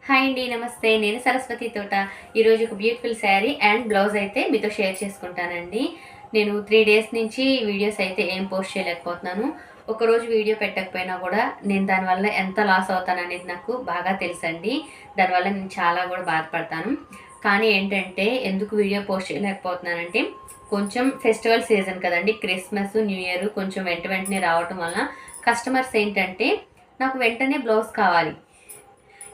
Hi అండి, నమస్తే. నేను సరస్వతి తోట. ఈరోజు ఒక బ్యూటిఫుల్ శారీ అండ్ బ్లౌజ్ అయితే మీతో షేర్ చేసుకుంటానండి. నేను 3 డేస్ నుంచి వీడియోస్ అయితే ఏం పోస్ట్ చేయలేకపోతున్నాను. ఒకరోజు వీడియో పెట్టకపోయినా కూడా నేను దానివల్ల ఎంత లాస్ అవుతాననేది నాకు బాగా తెలుసండి. దానివల్ల నేను చాలా కూడా బాధపడతాను. కానీ ఏంటంటే ఎందుకు వీడియో పోస్ట్ చేయలేకపోతున్నానంటే కొంచెం ఫెస్టివల్ సీజన్ కదండి, క్రిస్మస్, న్యూ ఇయర్ కొంచెం వెంటనే రావటం వల్ల కస్టమర్స్ ఏంటంటే నాకు వెంటనే బ్లౌజ్ కావాలి,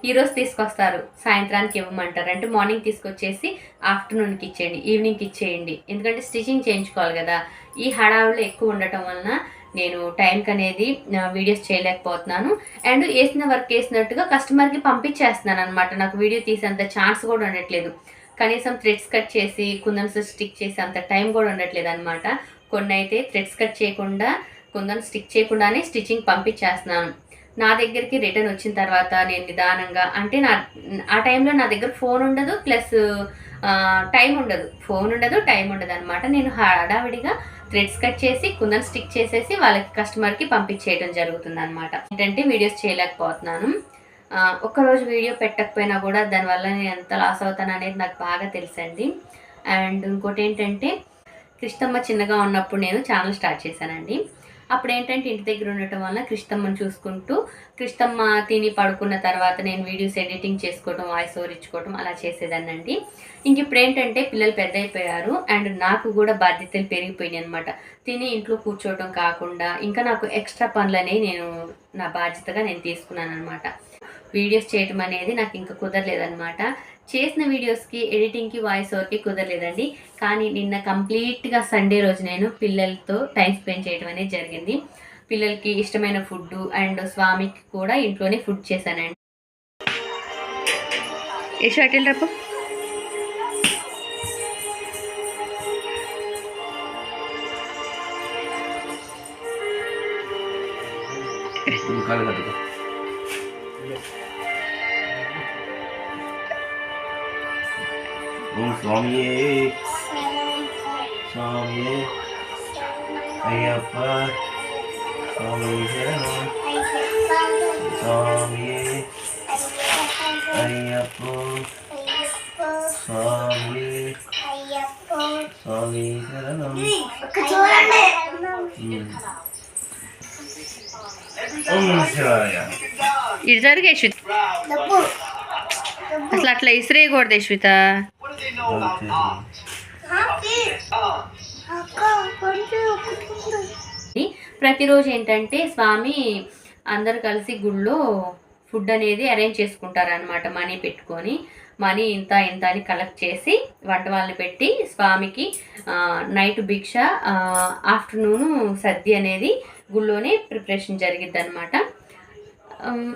ఈరోజు తీసుకొస్తారు, సాయంత్రానికి ఇవ్వమంటారు. అంటే మార్నింగ్ తీసుకొచ్చేసి ఆఫ్టర్నూన్కి ఇచ్చేయండి, ఈవినింగ్కి ఇచ్చేయండి, ఎందుకంటే స్టిచ్చింగ్ చేయించుకోవాలి కదా. ఈ హడావులు ఎక్కువ ఉండటం వలన నేను టైంకి అనేది వీడియోస్ చేయలేకపోతున్నాను. అండ్ వేసిన వర్క్ వేసినట్టుగా కస్టమర్కి పంపించేస్తున్నాను అనమాట. నాకు వీడియో తీసేంత ఛాన్స్ కూడా ఉండట్లేదు. కనీసం థ్రెడ్స్ కట్ చేసి కుందన్స్ స్టిక్ చేసి అంత టైం కూడా ఉండట్లేదు అనమాట. కొన్ని అయితే థ్రెడ్స్ కట్ చేయకుండా కుందన్ స్టిక్ చేయకుండానే స్టిచ్చింగ్ పంపించేస్తున్నాను. నా దగ్గరికి రిటర్న్ వచ్చిన తర్వాత నేను నిదానంగా, అంటే ఆ టైంలో నా దగ్గర ఫోన్ ఉండదు, ప్లస్ టైం ఉండదు, టైం ఉండదు అనమాట. నేను హడావిడిగా థ్రెడ్స్ కట్ చేసి కుందన్ స్టిక్ చేసేసి వాళ్ళకి కస్టమర్కి పంపించేయడం జరుగుతుంది అనమాట. ఏంటంటే వీడియోస్ చేయలేకపోతున్నాను. ఒక్కరోజు వీడియో పెట్టకపోయినా కూడా దానివల్ల నేను ఎంత లాస్ అవుతాను అనేది నాకు బాగా తెలుసండి. అండ్ ఇంకోటి ఏంటంటే కృష్ణమ్మ చిన్నగా ఉన్నప్పుడు నేను ఛానల్ స్టార్ట్ చేశానండి. అప్పుడు ఏంటంటే ఇంటి దగ్గర ఉండటం వల్ల కృష్ణమ్మని చూసుకుంటూ, కృష్ణమ్మ తిని పడుకున్న తర్వాత నేను వీడియోస్ ఎడిటింగ్ చేసుకోవడం, వాయిస్ ఓవర్ ఇచ్చుకోవడం అలా చేసేదాన్నండి. ఇంక ఇప్పుడు ఏంటంటే పిల్లలు పెద్ద అయిపోయారు అండ్ నాకు కూడా బాధ్యతలు పెరిగిపోయినాయి అనమాట. తిని ఇంట్లో కూర్చోవడం కాకుండా ఇంకా నాకు ఎక్స్ట్రా పనులని నా బాధ్యతగా నేను తీసుకున్నాను అనమాట. వీడియోస్ చేయటం అనేది నాకు ఇంకా కుదరలేదనమాట. చేసిన వీడియోస్కి ఎడిటింగ్కి వాయిస్ ఓవర్కి కుదరలేదండి. కానీ నిన్న కంప్లీట్గా సండే రోజు నేను పిల్లలతో టైం స్పెండ్ చేయడం అనేది జరిగింది. పిల్లలకి ఇష్టమైన ఫుడ్ అండ్ స్వామికి కూడా ఇంట్లోనే ఫుడ్ చేశానండి. రప్పు ఓం స్వామియే స్వామియే అయ్యప్ప స్వామి శరణం స్వామియే అయ్యప్ప స్వామి స్వామి శరణం. ఇటు జరుగు యశ్విత, అసలు అట్లా ఇసిరేయకూడదు యశ్విత. ప్రతిరోజు ఏంటంటే స్వామి అందరు కలిసి గుళ్ళో ఫుడ్ అనేది అరేంజ్ చేసుకుంటారనమాట. మనీ పెట్టుకొని, మనీ ఇంత ఇంత అని కలెక్ట్ చేసి వంట వాళ్ళని పెట్టి స్వామికి నైట్ భిక్ష, ఆఫ్టర్నూను సద్య అనేది గుళ్ళోనే ప్రిపరేషన్ జరిగిద్ది అనమాట.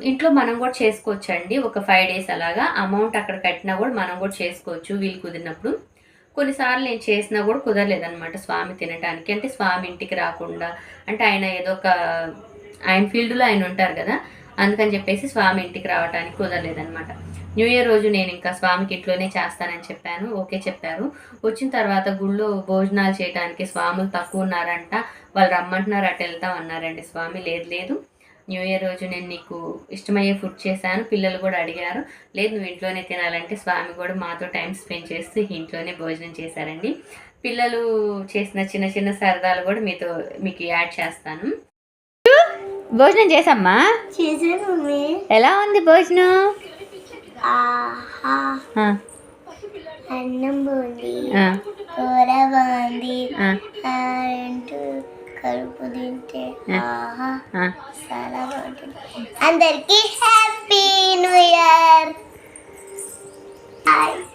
ఇంట్లో మనం కూడా చేసుకోవచ్చు అండి. ఒక 5 days అలాగా అమౌంట్ అక్కడ కట్టినా కూడా మనం కూడా చేసుకోవచ్చు వీలు కుదిరినప్పుడు. కొన్నిసార్లు నేను చేసినా కూడా కుదరలేదనమాట స్వామి తినడానికి. అంటే స్వామి ఇంటికి రాకుండా, అంటే ఆయన ఏదో ఒక ఆయన ఫీల్డ్లో ఆయన ఉంటారు కదా, అందుకని చెప్పేసి స్వామి ఇంటికి రావడానికి కుదరలేదనమాట. న్యూ ఇయర్ రోజు నేను ఇంకా స్వామికి ఇంట్లోనే చేస్తానని చెప్పాను. ఓకే చెప్పారు. వచ్చిన తర్వాత గుళ్ళో భోజనాలు చేయడానికి స్వాములు తక్కువ ఉన్నారంట, వాళ్ళు రమ్మంటున్నారు, అటు వెళ్తాం అన్నారండి స్వామి. లేదు న్యూ ఇయర్ రోజు నేను నీకు ఇష్టమయ్యే ఫుడ్ చేశాను, పిల్లలు కూడా అడిగారు, లేదు నువ్వు ఇంట్లోనే తినాలంటే స్వామి కూడా మాతో టైం స్పెండ్ చేస్తూ ఇంట్లోనే భోజనం చేశారండి. పిల్లలు చేసిన చిన్న చిన్న సరదాలు కూడా మీకు యాడ్ చేస్తాను. భోజనం చేసమ్మా? ఎలా ఉంది భోజనం? అన్నం బాగుంది, కూర బాగుంది, కడుపు తింటే చాలా బాగుంటుంది. అందరికి హ్యాపీ న్యూ ఇయర్.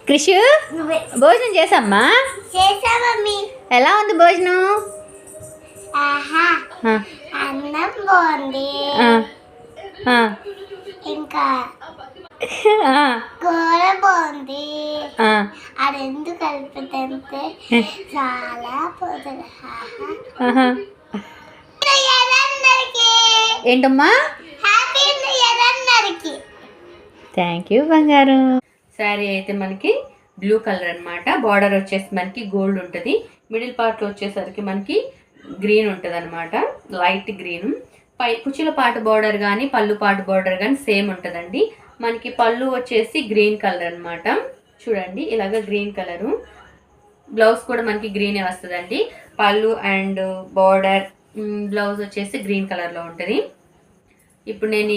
కృషి భోజనం చేసమ్మా? చేసా మమ్మీ. ఎలా ఉంది భోజనం? అన్నం బాగుంది, ఇంకా కూర బాగుంది. అది ఎందుకు కలుపుతుంటే చాలా పోతుంది. ఏంటమ్మా? హ్యాపీ న్యూ ఇయర్ అందరికి. థ్యాంక్ యూ బంగారు. శారీ అయితే మనకి బ్లూ కలర్ అనమాట. బార్డర్ వచ్చేసి మనకి గోల్డ్ ఉంటుంది. మిడిల్ పార్ట్లో వచ్చేసరికి మనకి గ్రీన్ ఉంటుంది అనమాట, లైట్ గ్రీన్. పై కుచ్చుల పాటు బార్డర్ కానీ పళ్ళు పాటు బార్డర్ కానీ సేమ్ ఉంటుందండి. మనకి పళ్ళు వచ్చేసి గ్రీన్ కలర్ అన్నమాట. చూడండి ఇలాగ గ్రీన్ కలరు. బ్లౌజ్ కూడా మనకి గ్రీనే వస్తుందండి. పళ్ళు అండ్ బార్డర్ బ్లౌజ్ వచ్చేసి గ్రీన్ కలర్లో ఉంటుంది. ఇప్పుడు నేను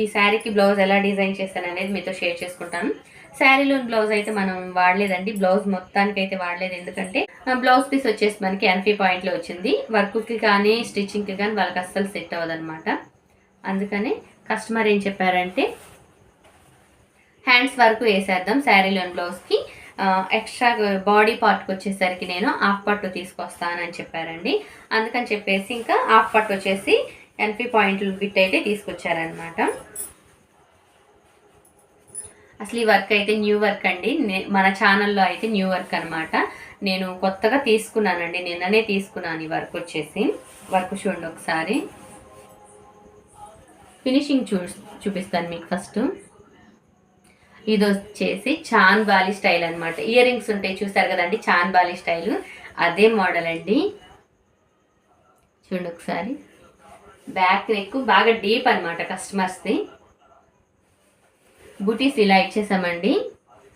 ఈ శారీకి బ్లౌజ్ ఎలా డిజైన్ చేస్తాను అనేది మీతో షేర్ చేసుకుంటాను. శారీలోని బ్లౌజ్ అయితే మనం వాడలేదండి. బ్లౌజ్ మొత్తానికి అయితే వాడలేదు. ఎందుకంటే బ్లౌజ్ పీస్ వచ్చేసి మనకి 80 పాయింట్లో వచ్చింది. వర్క్కి కానీ స్టిచ్చింగ్కి కానీ వాళ్ళకి అస్సలు సెట్ అవ్వదన్నమాట. అందుకని కస్టమర్ ఏం చెప్పారంటే హ్యాండ్స్ వరకు వేసేద్దాం శారీలోని బ్లౌజ్కి, ఎక్స్ట్రా బాడీ పార్ట్కి వచ్చేసరికి నేను హాఫ్ పట్టు తీసుకొస్తానని చెప్పారండి. అందుకని చెప్పేసి ఇంకా హాఫ్ పట్టు వచ్చేసి 80 పాయింట్లు బిట్ అయితే తీసుకొచ్చారనమాట. అసలు ఈ వర్క్ అయితే న్యూ వర్క్ అండి. మన ఛానల్లో అయితే న్యూ వర్క్ అనమాట. నేను కొత్తగా తీసుకున్నానండి, నిన్ననే తీసుకున్నాను ఈ వర్క్ వచ్చేసి. వర్క్ చూడండి ఒకసారి, ఫినిషింగ్ చూపిస్తాను మీకు. ఫస్ట్ ఇది వచ్చేసి చాన్ బాలి స్టైల్ అనమాట. ఇయర్ రింగ్స్ ఉంటాయి చూసారు కదండి, చాన్ బాలి స్టైల్ అదే మోడల్ అండి. చూడండి ఒకసారి, బ్యాక్ నెక్ బాగా డీప్ అనమాట కస్టమర్స్ది. బూటీస్ ఇలా ఇచ్చేసామండి,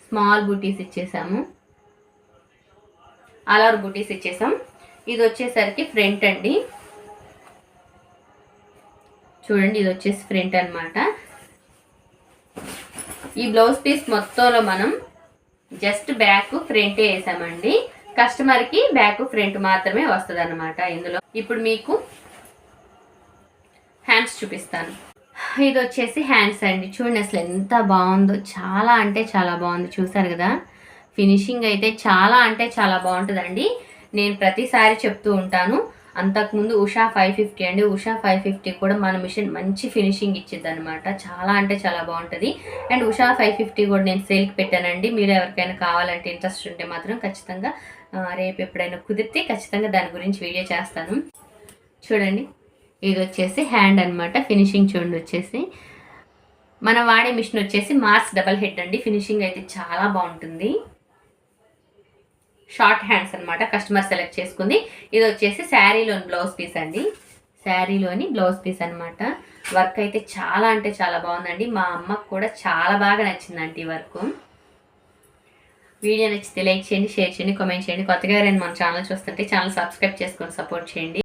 స్మాల్ బూటీస్ ఇచ్చేసాము, ఆల్ ఓవర్ బూటీస్ ఇచ్చేసాం. ఇది వచ్చేసరికి ఫ్రంట్ అండి. చూడండి ఇది వచ్చేసి ఫ్రంట్ అనమాట. ఈ బ్లౌజ్ పీస్ మొత్తంలో మనం జస్ట్ బ్యాక్ ఫ్రంటే వేసామండి. కస్టమర్కి బ్యాక్ ఫ్రంట్ మాత్రమే వస్తుంది అనమాట ఇందులో. ఇప్పుడు మీకు హ్యాండ్స్ చూపిస్తాను. ఇది వచ్చేసి హ్యాండ్స్ అండి. చూడండి అసలు ఎంత బాగుందో, చాలా అంటే చాలా బాగుంది. చూసారు కదా, ఫినిషింగ్ అయితే చాలా అంటే చాలా బాగుంటుందండి. నేను ప్రతిసారి చెప్తూ ఉంటాను. అంతకుముందు ఉషా 550 అండి. ఉషా 550 కూడా మన మిషన్ మంచి ఫినిషింగ్ ఇచ్చింది అనమాట. చాలా అంటే చాలా బాగుంటుంది. అండ్ ఉషా 550 కూడా నేను సేల్కి పెట్టానండి. మీరు ఎవరికైనా కావాలంటే ఇంట్రెస్ట్ ఉంటే మాత్రం ఖచ్చితంగా రేపు ఎప్పుడైనా కుదిరితే ఖచ్చితంగా దాని గురించి వీడియో చేస్తాను. చూడండి ఇది వచ్చేసి హ్యాండ్ అనమాట. ఫినిషింగ్ చూడండి వచ్చేసి మనం వాడే మిషన్ వచ్చేసి మార్స్ డబల్ హెడ్ అండి. ఫినిషింగ్ అయితే చాలా బాగుంటుంది. షార్ట్ హ్యాండ్స్ అనమాట, కస్టమర్ సెలెక్ట్ చేసుకుంది. ఇది వచ్చేసి శారీలోని బ్లౌజ్ పీస్ అండి. శారీలోని బ్లౌజ్ పీస్ అనమాట. వర్క్ అయితే చాలా అంటే చాలా బాగుందండి. మా అమ్మకు కూడా చాలా బాగా నచ్చిందండి ఈ వర్క్. వీడియో నచ్చితే లైక్ చేయండి, షేర్ చేయండి, కామెంట్ చేయండి. కొత్తగా ఎవరైనా మన ఛానల్ చూస్తుంటే ఛానల్ సబ్స్క్రైబ్ చేసుకొని సపోర్ట్ చేయండి.